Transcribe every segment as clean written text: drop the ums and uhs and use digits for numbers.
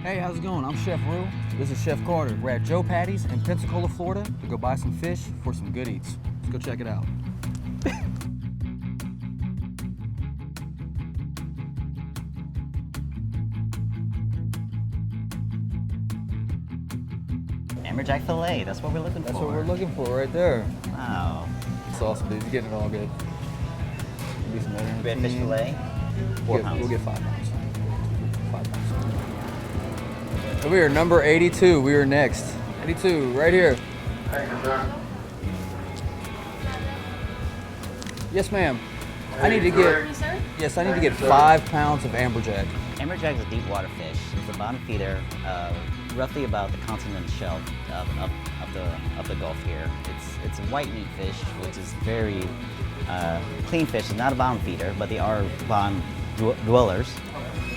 Hey, how's it going? I'm Chef Rue. This is Chef Carter. We're at Joe Patty's in Pensacola, Florida to go buy some fish for some good eats. Let's go check it out. Amberjack fillet, that's what we're looking for. That's what we're looking for right there. Wow. Sauce, dude. You're getting it all good. Maybe some Redfish fillet, 4 pounds. We'll get 5 pounds. 5 pounds. So we are number 82. We are next. 82, right here. Thank you, sir. Yes, ma'am. I need to get. Yes, I need to get 5 pounds of amberjack. Amberjack is a deep water fish. It's a bottom feeder, roughly about the continental shelf of the Gulf here. It's a white meat fish, which is very clean fish. It's not a bottom feeder, but they are bottom dwellers,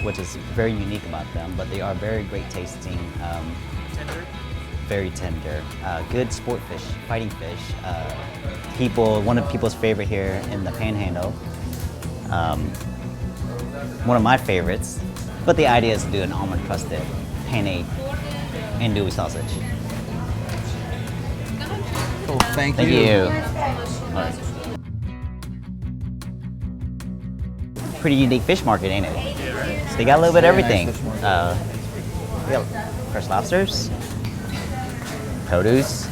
which is very unique about them. But they are very great tasting, very tender, good sport fish, fighting fish. One of people's favorite here in the Panhandle. One of my favorites. But the idea is to do an almond crusted penne andouille sausage. Oh, thank Thank you. you. All right. Pretty unique fish market, ain't it? So they got a little bit of everything. Very nice fish market. We got fresh lobsters, produce,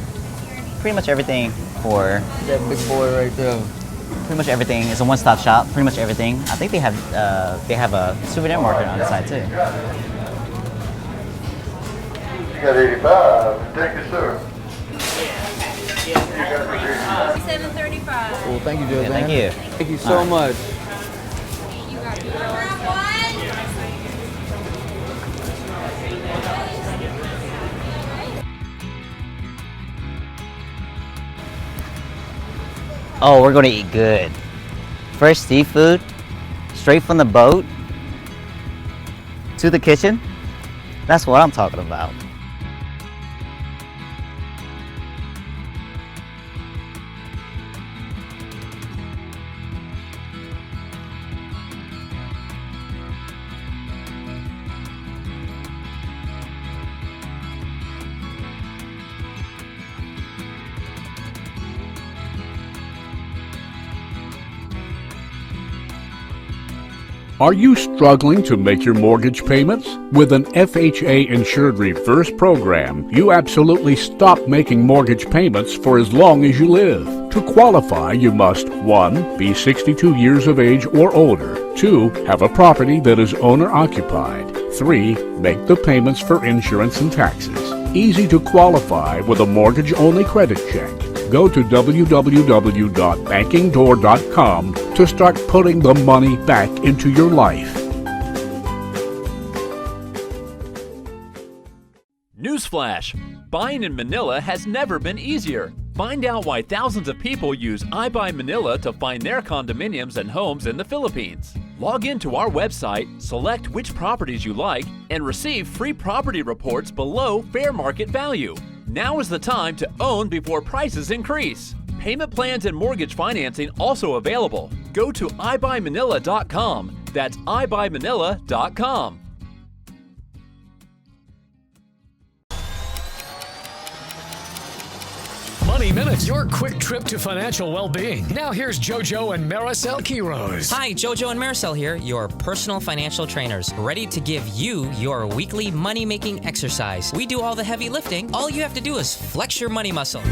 pretty much everything for. That big boy right there. Pretty much everything. It's a one-stop shop. Pretty much everything. I think they have a souvenir market on the side too. You got 85. Thank you, sir. Well, $7.35. thank you, Joe. Yeah, thank you. Thank you so much. You got one. Oh, we're gonna eat good. Fresh seafood, straight from the boat to the kitchen. That's what I'm talking about. Are you struggling to make your mortgage payments? With an FHA-insured reverse program, you absolutely stop making mortgage payments for as long as you live. To qualify, you must 1. Be 62 years of age or older. 2. Have a property that is owner-occupied. 3. Make the payments for insurance and taxes. Easy to qualify with a mortgage-only credit check. Go to www.bankingdoor.com to start putting the money back into your life. Newsflash! Buying in Manila has never been easier. Find out why thousands of people use iBuyManila to find their condominiums and homes in the Philippines. Log into our website, select which properties you like, and receive free property reports below fair market value. Now is the time to own before prices increase. Payment plans and mortgage financing also available. Go to iBuyManila.com. That's iBuyManila.com. Money Minutes, your quick trip to financial well-being. Now here's JoJo and Maricel Quiroz. Hi, JoJo and Maricel here, your personal financial trainers, ready to give you your weekly money-making exercise. We do all the heavy lifting. All you have to do is flex your money muscle.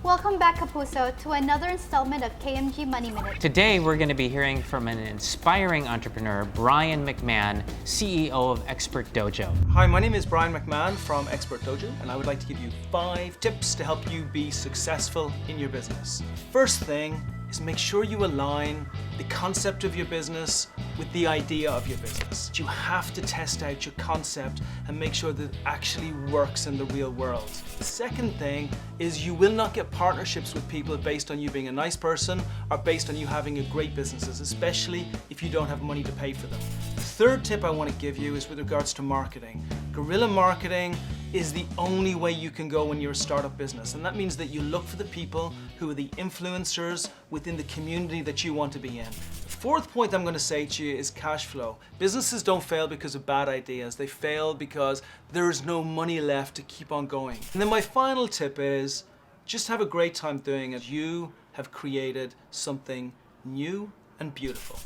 Welcome back, Kapuso, to another installment of KMG Money Minute. Today, we're going to be hearing from an inspiring entrepreneur, Brian McMahon, CEO of Expert Dojo. Hi, my name is Brian McMahon from Expert Dojo, and I would like to give you 5 tips to help you be successful in your business. First thing is make sure you align the concept of your business with the idea of your business. You have to test out your concept and make sure that it actually works in the real world. The second thing is you will not get partnerships with people based on you being a nice person or based on you having a great businesses, especially if you don't have money to pay for them. The third tip I want to give you is with regards to marketing. Guerrilla marketing is the only way you can go when you're a startup business, and that means that you look for the people who are the influencers within the community that you want to be in. The fourth point I'm going to say to you is cash flow. Businesses don't fail because of bad ideas. They fail because there is no money left to keep on going. And then my final tip is just have a great time doing it. You have created something new and beautiful.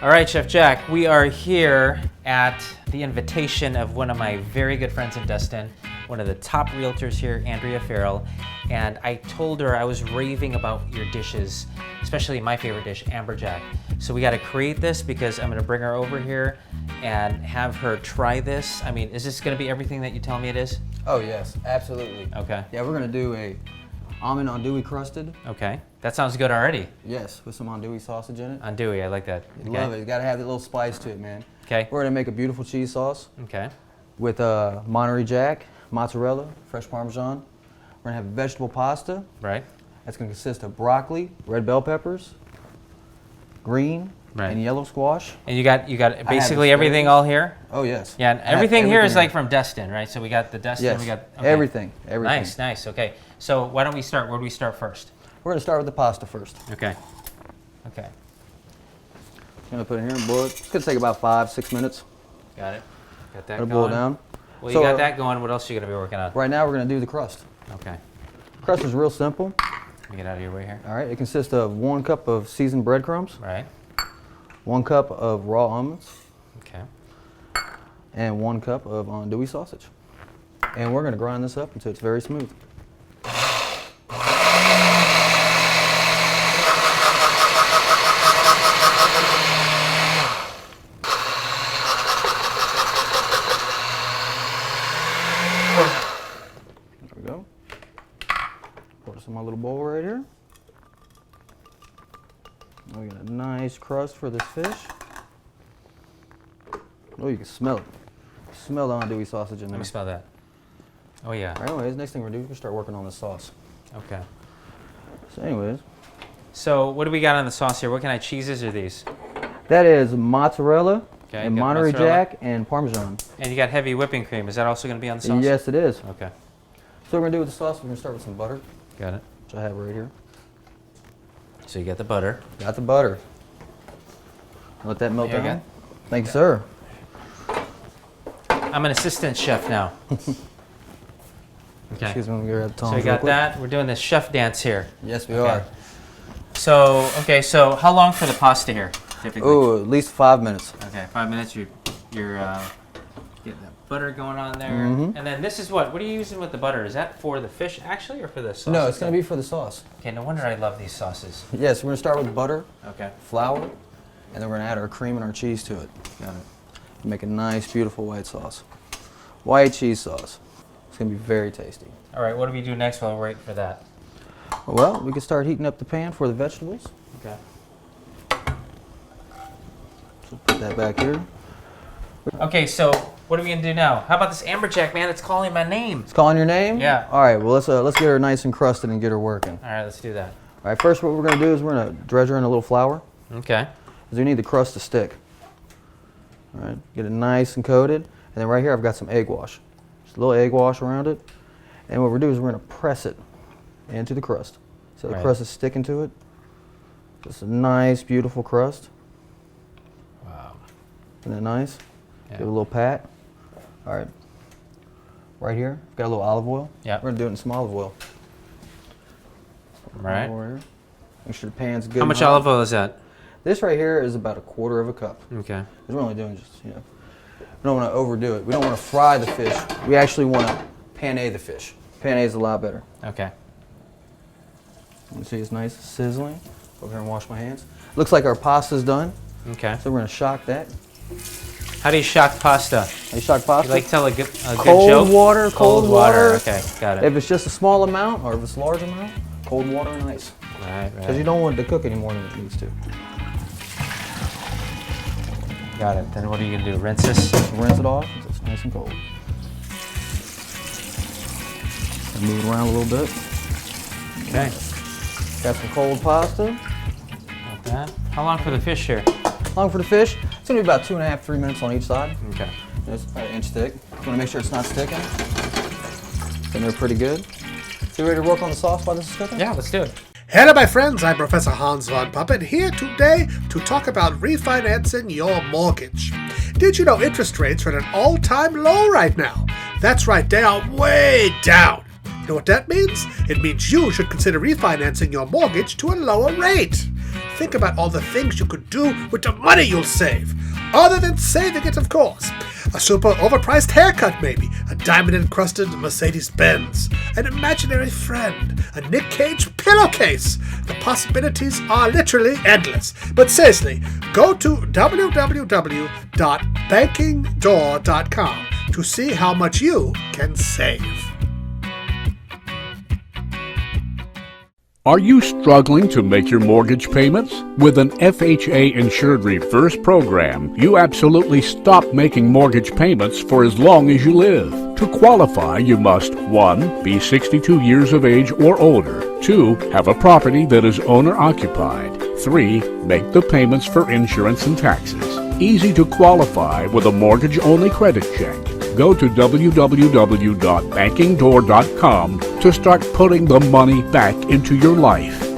All right, Chef Jack, we are here at the invitation of one of my very good friends in Destin, one of the top realtors here, Andrea Farrell, and I told her I was raving about your dishes, especially my favorite dish, amberjack. So we got to create this because I'm going to bring her over here and have her try this. I mean, is this going to be everything that you tell me it is? Oh yes, absolutely. Okay. Yeah, we're gonna do a almond andouille crusted. Okay, that sounds good already. Yes, with some andouille sausage in it. Andouille, I like that. You love it. You gotta have that little spice to it, man. Okay. We're gonna make a beautiful cheese sauce. Okay. With Monterey Jack, mozzarella, fresh Parmesan. We're gonna have vegetable pasta. Right. That's gonna consist of broccoli, red bell peppers, green, and yellow squash. And you got basically everything all here? Oh yes. Yeah, and everything here is like from Destin, right? So we got the Destin, yes. we got everything. Nice, nice. Okay. So why don't we start? Where do we start first? We're gonna start with the pasta first. Okay. Okay. I'm gonna put it here and boil it. It's gonna take about 5-6 minutes. Got it. Got that Gonna going. boil down. Well, you got that going. What else are you gonna be working on? Right now we're gonna do the crust. Okay. Crust is real simple. Let me get out of your way here. All right. It consists of 1 cup of seasoned breadcrumbs. Right. 1 cup of raw almonds. Okay. And 1 cup of andouille sausage. And we're gonna grind this up until it's very smooth. There we go. Pour this in my little bowl right here. We got a nice crust for this fish. Oh, you can smell it. Smell the andouille sausage in there. Let me smell that. Oh yeah. All right, anyways, next thing we're gonna do, we're gonna start working on the sauce. Okay. So anyways. So what do we got on the sauce here? What kind of cheeses are these? That is mozzarella, Okay, and got Monterey mozzarella. Jack, and Parmesan. And you got heavy whipping cream. Is that also going to be on the sauce? Yes, it is. Okay. So what we're gonna do with the sauce, we're gonna start with some butter. Got it. Which I have right here. So you got the butter. Got the butter. Let that melt There you down. go. Thank you, sir. I'm an assistant chef now. Okay. Excuse me, let me grab the tongs So we real got quick. that. We're doing this chef dance here. Yes, we Okay. are. So, okay, so how long for the pasta here, typically? Oh, at least 5 minutes. Okay, 5 minutes. You're getting the butter going on there. Mhm. And then this is what? What are you using with the butter? Is that for the fish, actually, or for the sauce? No, it's gonna be for the sauce. Okay, no wonder I love these sauces. Yes, we're gonna start with butter, Okay. flour, and then we're gonna add our cream and our cheese to it. Got it. Make a nice, beautiful white sauce. White cheese sauce. It's gonna be very tasty. All right, what do we do next while we're waiting for that? Well, we can start heating up the pan for the vegetables. Okay. So put that back here. Okay, so what are we gonna do now? How about this amberjack, man? It's calling my name. It's calling your name? Yeah. All right, well, let's get her nice and crusted and get her working. All right, let's do that. All right, first what we're gonna do is we're gonna dredge her in a little flour. Okay. Because we need the crust to stick. All right, get it nice and coated. And then right here I've got some egg wash. Just a little egg wash around it. And what we're doing is we're gonna press it into the crust. So the Right. crust is sticking to it. Just a nice, beautiful crust. Wow. Isn't that nice? Yeah. Give it a little pat. All right. Right here, got a little olive oil. Yeah. We're gonna do it in some olive oil. Right. Olive oil here. Make sure the pan's good. How much and hot. olive oil is that? This right here is about 1/4 cup. Okay. Because we're only doing just, we don't want to overdo it. We don't want to fry the fish. We actually want to penne the fish. Penne is a lot better. Okay. You see it's nice, sizzling. Over here and wash my hands. Looks like our pasta's done. Okay. So we're going to shock that. How do you shock pasta? How you shock pasta? You like tell a good cold joke? water, cold water. Okay, got it. If it's just a small amount or if it's a large amount, cold water and ice. Right, Because right. you don't want it to cook any more than it needs to. Got it. Then what are you gonna do? Rinse this? Rinse it off until it's nice and cold. And move it around a little bit. Okay. Got some cold pasta. Like that. How long for the fish here? Long for the fish. It's gonna be about 2.5-3 minutes on each side. Okay. It's about 1 inch thick. You wanna make sure it's not sticking. And they're pretty good. So you ready to work on the sauce while this is cooking? Yeah, let's do it. Hello, my friends. I'm Professor Hans von Puppet here today to talk about refinancing your mortgage. Did you know interest rates are at an all-time low right now? That's right, they are way down. You know what that means? It means you should consider refinancing your mortgage to a lower rate. Think about all the things you could do with the money you'll save. Other than saving it, of course. A super overpriced haircut, maybe. A diamond-encrusted Mercedes-Benz. An imaginary friend. A Nick Cage pillowcase. The possibilities are literally endless. But seriously, go to www.bankingdoor.com to see how much you can save. Are you struggling to make your mortgage payments? With an FHA insured reverse program, you absolutely stop making mortgage payments for as long as you live. To qualify, you must 1. Be 62 years of age or older. 2. Have a property that is owner-occupied. 3. Make the payments for insurance and taxes. Easy to qualify with a mortgage-only credit check. Go to www.bankingdoor.com to start putting the money back into your life.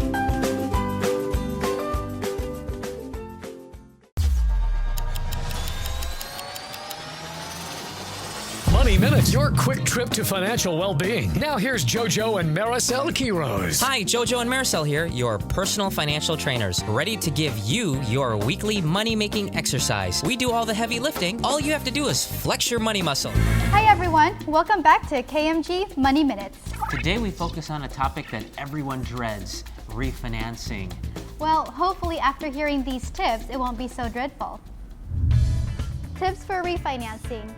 Money Minute, your quick trip to financial well-being. Now here's JoJo and Maricel Quiroz. Hi, JoJo and Maricel here, your personal financial trainers, ready to give you your weekly money-making exercise. We do all the heavy lifting. All you have to do is flex your money muscle. Hi everyone, welcome back to KMG Money Minutes. Today we focus on a topic that everyone dreads, refinancing. Well, hopefully after hearing these tips, it won't be so dreadful. Tips for refinancing.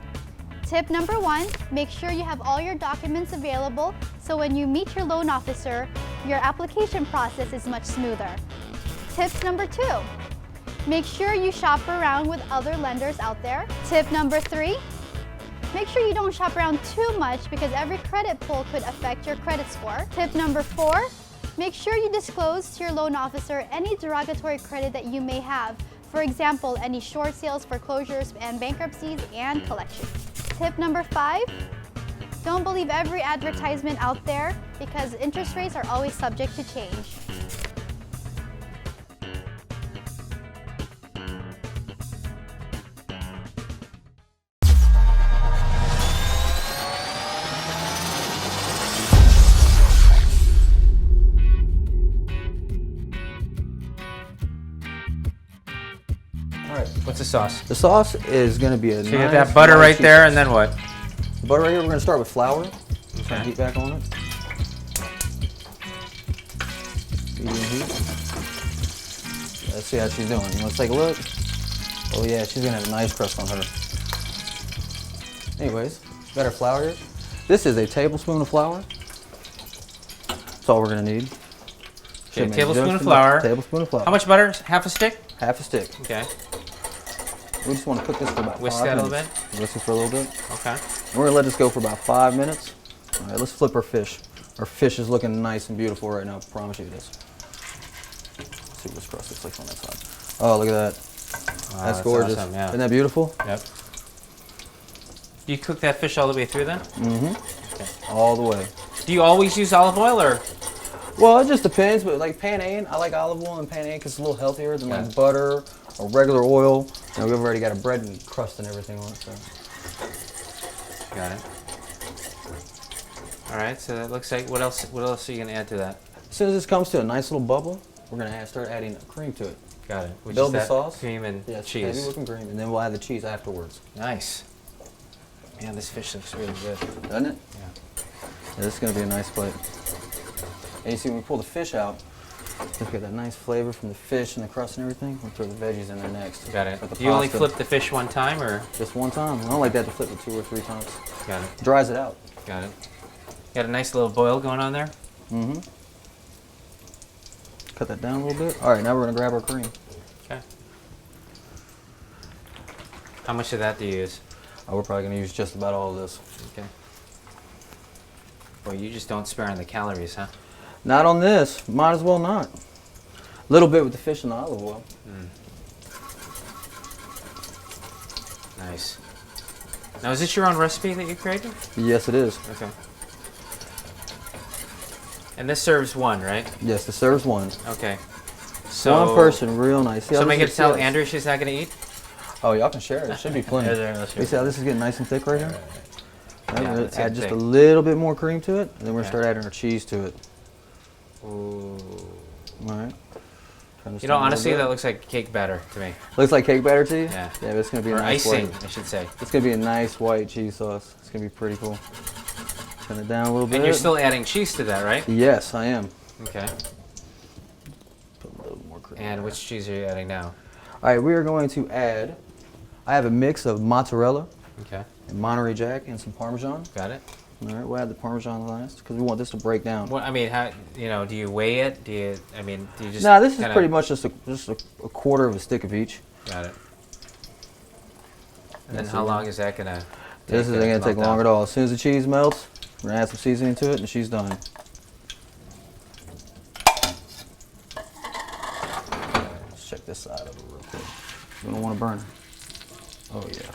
Tip number 1, make sure you have all your documents available so when you meet your loan officer, your application process is much smoother. Tips number 2, make sure you shop around with other lenders out there. Tip number 3, make sure you don't shop around too much because every credit pull could affect your credit score. Tip number 4, make sure you disclose to your loan officer any derogatory credit that you may have. For example, any short sales, foreclosures, and bankruptcies and collections. Tip number 5, don't believe every advertisement out there because interest rates are always subject to change. What's the sauce? The sauce is going to be a So you have that butter right there, and then what? The butter right here, we're going to start with flour. Okay. Heat back on it. Medium heat. Let's see how she's doing. Let's take a look. Oh yeah, she's going to have a nice crust on her. Anyways, got our flour here. This is a tablespoon of flour. That's all we're going to need. Okay, a tablespoon of flour. Tablespoon of flour. How much butter? Half a stick? Half a stick. Okay. We just want to cook this for about Whisk 5 that a minutes. little bit? Whisk it for a little bit. Okay. We're going to let this go for about 5 minutes. All right, let's flip our fish. Our fish is looking nice and beautiful right now. I promise you it is. Let's see what this crust looks like on that side. Oh, look at that. Wow, That's gorgeous. Awesome, yeah. Isn't that beautiful? Yep. Do you cook that fish all the way through then? Mm-hmm. Okay. All the way. Do you always use olive oil or? Well, it just depends, but like panade, I like olive oil and panade because it's a little healthier than like butter or regular oil. You know, we've already got a bread and crust and everything on it, so. Got it. All right, so that looks like, what else are you gonna add to that? As soon as this comes to a nice little bubble, we're gonna start adding cream to it. Got it. Which Build is the that sauce. cream and Yes, cheese. heavy whipping cream, and then we'll add the cheese afterwards. Nice. Man, this fish looks really good. Doesn't it? Yeah. Yeah, this is gonna be a nice plate. And you see, when we pull the fish out, look at that nice flavor from the fish and the crust and everything. We'll throw the veggies in there next. Got it. With the Do you only pasta. flip the fish one time or? Just one time. I don't like that to flip it 2 or 3 times. Got it. Dries it out. Got it. Got a nice little boil going on there? Mm-hmm. Cut that down a little bit. All right, now we're gonna grab our cream. Okay. How much of that do you use? Oh, we're probably gonna use just about all of this. Okay. Well, you just don't spare on the calories, huh? Not on this. Might as well not. A little bit with the fish and the olive oil. Nice. Now, is this your own recipe that you created? Yes, it is. Okay. And this serves one, right? Yes, this serves one. Okay. So one person, real nice. See so how make this it is- tell Andrea she's not going to eat? Oh, y'all can share it. It should be plenty. Let's You see how this is getting nice and thick right here? Right, Yeah, we're it's gonna add getting just thick. a little bit more cream to it, and then we're Okay. gonna start adding our cheese to it. Ooh. All right. Turn this You know, down a little honestly, bit. that looks like cake batter to me. Looks like cake batter to you? Yeah. Yeah, but it's gonna be Or a nice icing, white. I should say. It's gonna be a nice white cheese sauce. It's gonna be pretty cool. Turn it down a little bit. And you're still adding cheese to that, right? Yes, I am. Okay. Put a little more cream. And which cheese are you adding now? All right, we are going to add. I have a mix of mozzarella Okay. and Monterey Jack and some Parmesan. Got it. All right, we'll add the Parmesan last because we want this to break down. What I mean, how do you weigh it? Do you just? Nah, this is kinda- pretty much just a quarter of a stick of each. Got it. And then That's how it. long is that gonna? This isn't gonna take long at all. As soon as the cheese melts, we're gonna add some seasoning to it, and she's done. Let's check this side of it real quick. We don't want to burn her. Oh yeah.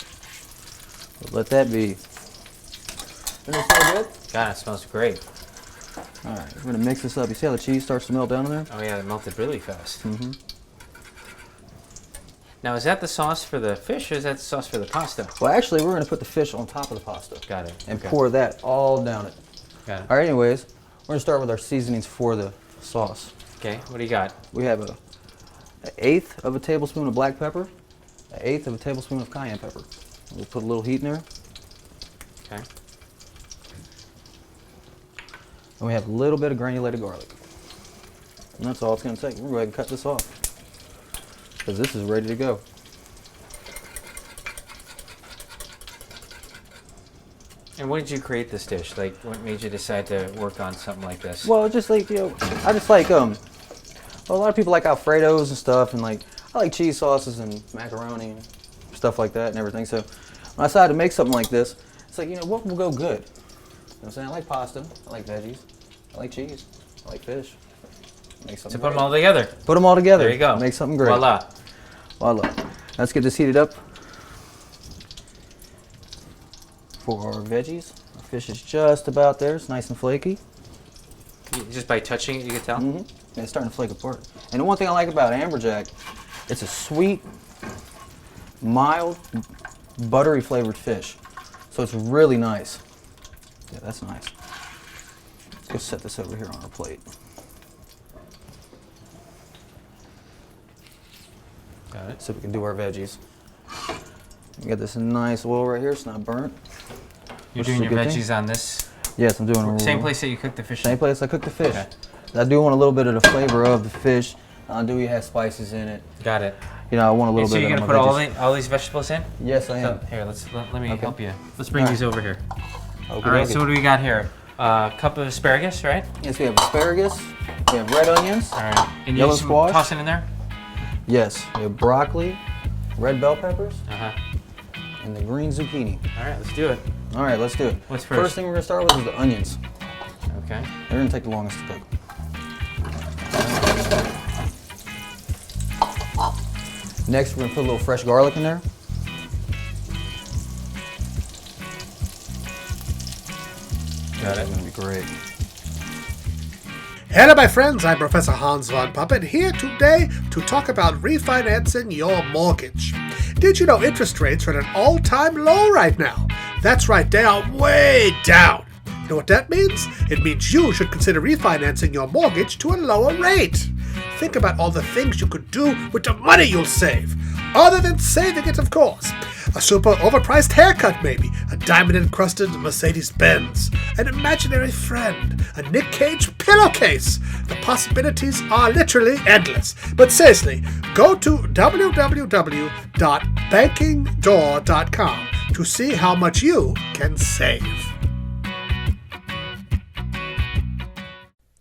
But let that be. Doesn't it smell good? God, it smells great. All right, we're gonna mix this up. You see how the cheese starts to melt down in there? Oh yeah, it melted really fast. Mm-hmm. Now, is that the sauce for the fish, or is that the sauce for the pasta? Well, actually, we're gonna put the fish on top of the pasta. Got it. And Okay. pour that all down it. Got it. All right. Anyways, we're gonna start with our seasonings for the sauce. Okay. What do you got? We have an eighth of a tablespoon of black pepper, an eighth of a tablespoon of cayenne pepper. We'll put a little heat in there. Okay. And we have a little bit of granulated garlic. And that's all it's going to take. We're going to go ahead and cut this off because this is ready to go. And when did you create this dish? Like, what made you decide to work on something like this? Well, just like, I just like, well, a lot of people like Alfredos and stuff, and like, I like cheese sauces and macaroni and stuff like that and everything. So when I decided to make something like this, it's like, what will go good? You know what I'm saying? I like pasta, I like veggies, I like cheese, I like fish. Make something So put them great. all together. Put them all together. There you go. Make something great. Voila. Voila. Let's get this heated up for our veggies. Our fish is just about there. It's nice and flaky. Just by touching it, you can tell? Mm-hmm. Yeah, it's starting to flake apart. And the one thing I like about amberjack, it's a sweet, mild, buttery flavored fish. So it's really nice. Yeah, that's nice. Let's go set this over here on our plate. Got it. So we can do our veggies. We got this nice oil right here. It's not burnt. You're which is doing a your good thing. veggies on this? Yes, I'm doing Same place that you cook the fish? Same place I cook the fish. Okay. I do want a little bit of the flavor of the fish. I do have spices in it. Got it. I want a little And so bit you're of gonna my put veggies. all these vegetables in? Yes, I am. So, here, let me Okay. help you. Let's bring All these right. over here. Okay, All right, okay. so what do we got here? Cup of asparagus, right? Yes, we have asparagus. We have red onions. All right. And Yellow you just squash. toss it in there? Yes, we have broccoli, red bell peppers, Uh-huh. and the green zucchini. All right, let's do it. All right, let's do it. What's first? First thing we're gonna start with is the onions. Okay. They're gonna take the longest to cook. Next, we're gonna put a little fresh garlic in there. Got it. That's gonna be great. Hello, my friends. I'm Professor Hans von Puppet here today to talk about refinancing your mortgage. Did you know interest rates are at an all-time low right now? That's right, they are way down. You know what that means? It means you should consider refinancing your mortgage to a lower rate. Think about all the things you could do with the money you'll save. Other than saving it, of course. A super overpriced haircut, maybe. A diamond-encrusted Mercedes-Benz. An imaginary friend. A Nick Cage pillowcase. The possibilities are literally endless. But seriously, go to www.bankingdoor.com to see how much you can save.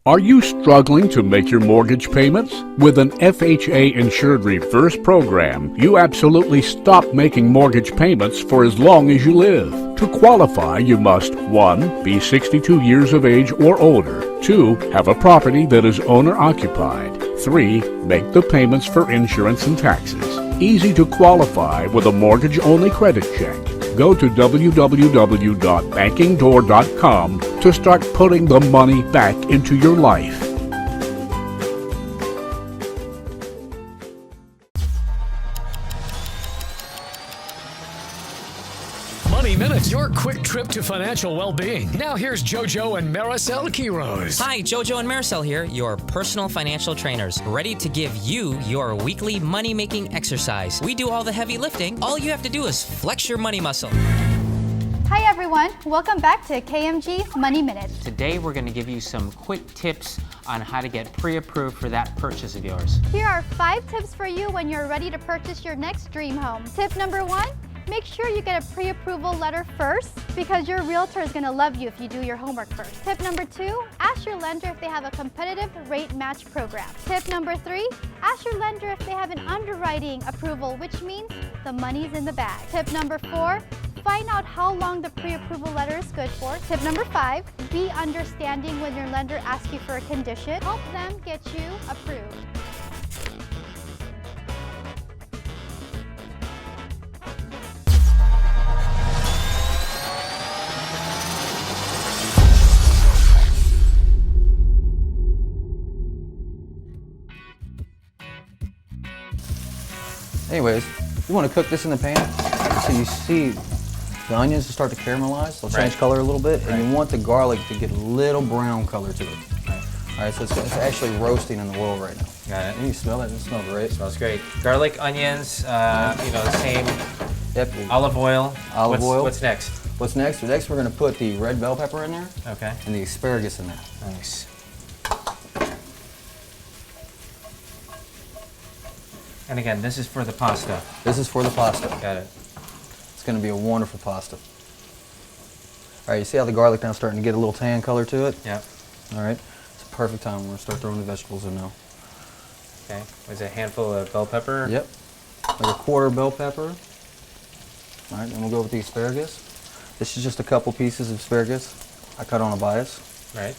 Are you struggling to make your mortgage payments? With an FHA insured reverse program, you absolutely stop making mortgage payments for as long as you live. To qualify, you must 1. Be 62 years of age or older. 2. Have a property that is owner-occupied. 3. Make the payments for insurance and taxes. Easy to qualify with a mortgage-only credit check. Go to www.bankingdoor.com to start putting the money back into your life. Money Minutes, your quick trip to financial well-being. Now here's JoJo and Maricel Quiroz. Hi, JoJo and Maricel here, your personal financial trainers, ready to give you your weekly money-making exercise. We do all the heavy lifting. All you have to do is flex your money muscle. Hi everyone, welcome back to KMG Money Minutes. Today we're going to give you some quick tips on how to get pre-approved for that purchase of yours. Here are 5 tips for you when you're ready to purchase your next dream home. Tip number 1, make sure you get a pre-approval letter first because your realtor is going to love you if you do your homework first. Tip number 2, ask your lender if they have a competitive rate match program. Tip number 3, ask your lender if they have an underwriting approval, which means the money's in the bag. Tip number 4, find out how long the pre-approval letter is good for. Tip number 5, be understanding when your lender asks you for a condition. Help them get you approved. Anyways, you want to cook this in the pan so you see the onions to start to caramelize. They'll change color a little bit, and you want the garlic to get a little brown color to it. All right, so it's actually roasting in the oil right now. Got it. And you smell it? It smells great. Smells great. Garlic, onions, the same. Yep. Olive oil. Olive oil. What's next? What's next? Next, we're going to put the red bell pepper in there. Okay. And the asparagus in there. Nice. And again, this is for the pasta. This is for the pasta. Got it. It's going to be a wonderful pasta. All right, you see how the garlic now is starting to get a little tan color to it? Yep. All right, it's a perfect time. We're going to start throwing the vegetables in now. Okay. Was it a handful of bell pepper? Yep. Like a quarter bell pepper. All right, then we'll go with the asparagus. This is just a couple pieces of asparagus I cut on a bias. Right.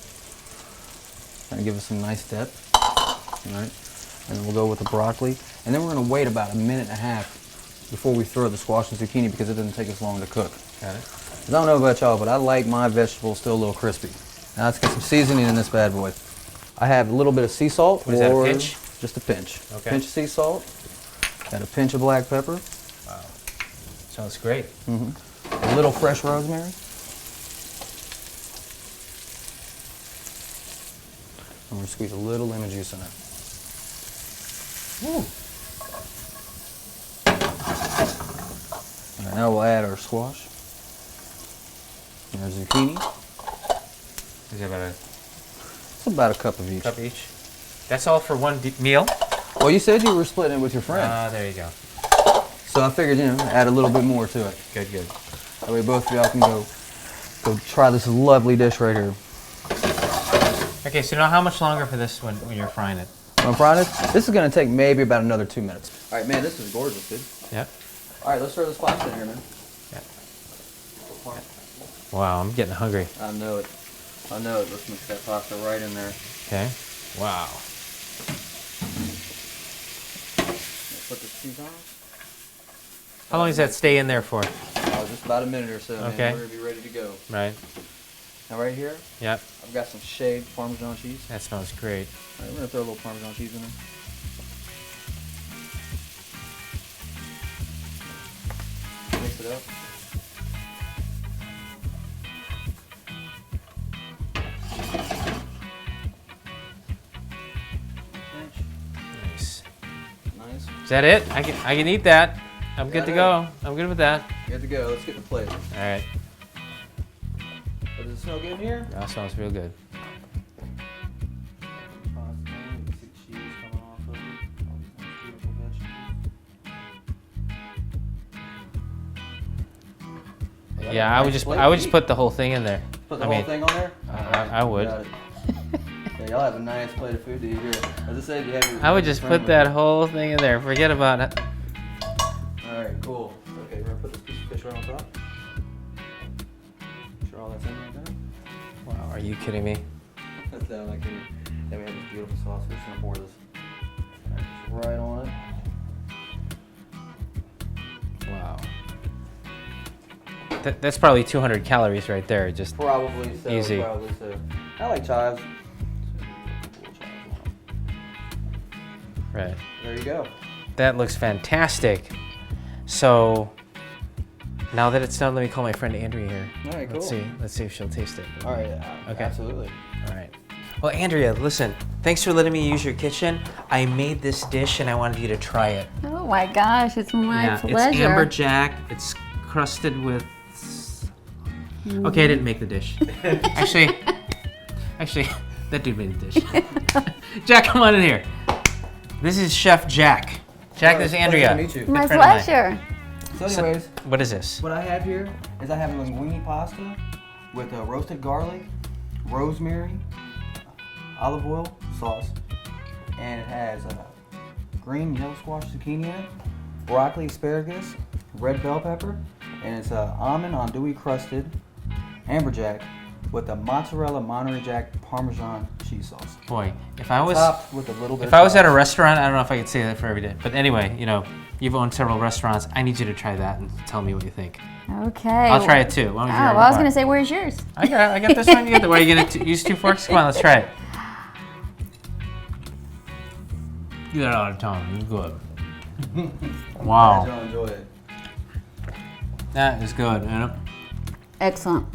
Gonna give us some nice depth. All right. And then we'll go with the broccoli. And then we're going to wait about a minute and a half before we throw the squash and zucchini because it doesn't take us long to cook. Got it. I don't know about y'all, but I like my vegetables still a little crispy. Now let's get some seasoning in this bad boy. I have a little bit of sea salt. What is that, a pinch? Just a pinch. Okay. Pinch of sea salt. Got a pinch of black pepper. Wow. Sounds great. A little fresh rosemary. I'm going to squeeze a little lemon juice in there. Woo. All right, now we'll add our squash and our zucchini. Is it about It's about a cup of each. cup each? That's all for one meal? Well, you said you were splitting it with your friend. There you go. So I figured, add a little bit more to it. Good, good. That way both of y'all can go try this lovely dish right here. Okay, so now how much longer for this when you're frying it? When I'm frying it, this is going to take maybe about another 2 minutes. All right, man, this is gorgeous, dude. Yep. All right, let's throw this pasta in here, man. Yep. Wow, I'm getting hungry. I know it. I know it. Let's mix that pasta right in there. Okay. Wow. Let's put this cheese on. How long does that stay in there for? Just about a minute or so, man. Okay. We're going to be ready to go. Right. Now right here, Yep. I've got some shaved Parmesan cheese. That smells great. All right, we're going to throw a little Parmesan cheese in there. Mix it up. Nice. Nice. Is that it? I can eat that. I'm good to go. I'm good with that. Good to go. Let's get the plate. All right. Does it smell good in here? That smells real good. Yeah, I would just put the whole thing in there. Put the whole thing on there? I would. Got it. Yeah, y'all have a nice plate of food to eat here. As I said, you have your. I would just put that whole thing in there. Forget about it. All right, cool. Okay, we're gonna put this piece of fish right on top. Make sure all that's in there. Wow, are you kidding me? That's down like here. Then we have this beautiful sauce. We're just gonna pour this right on it. Wow. That's probably 200 calories right there. Just Probably so. easy. Probably so. I like chives. Right. There you go. That looks fantastic. So now that it's done, let me call my friend Andrea here. All right, Let's cool. see. Let's see if she'll taste it. All right. Okay. Absolutely. All right. Well, Andrea, listen. Thanks for letting me use your kitchen. I made this dish and I wanted you to try it. Oh my gosh, it's my pleasure. It's amberjack. It's crusted with. Okay, I didn't make the dish. Actually, that dude made the dish. Jack, come on in here. This is Chef Jack. Jack, this is Andrea. Nice to meet you. My Good friend of mine. pleasure. So anyways, What is this? what I have here is I have a linguine pasta with roasted garlic, rosemary, olive oil sauce, and it has green yellow squash zucchini in it, broccoli, asparagus, red bell pepper, and it's almond andouille crusted amberjack with a mozzarella Monterey Jack Parmesan cheese sauce. Boy, if I was Topped with a little bit if of I was at a sauce. restaurant, I don't know if I could say that for every day. But anyway, you know, you've owned several restaurants. I need you to try that and tell me what you think. Okay. I'll try it too. Why don't you Oh, grab well, I was one? going to say, where's yours? I got this one. You got the. What, are you gonna use 2 forks? Come on, let's try it. You got a lot of time. It's good. Glad Wow, y'all enjoy it. that is good. You know? Excellent.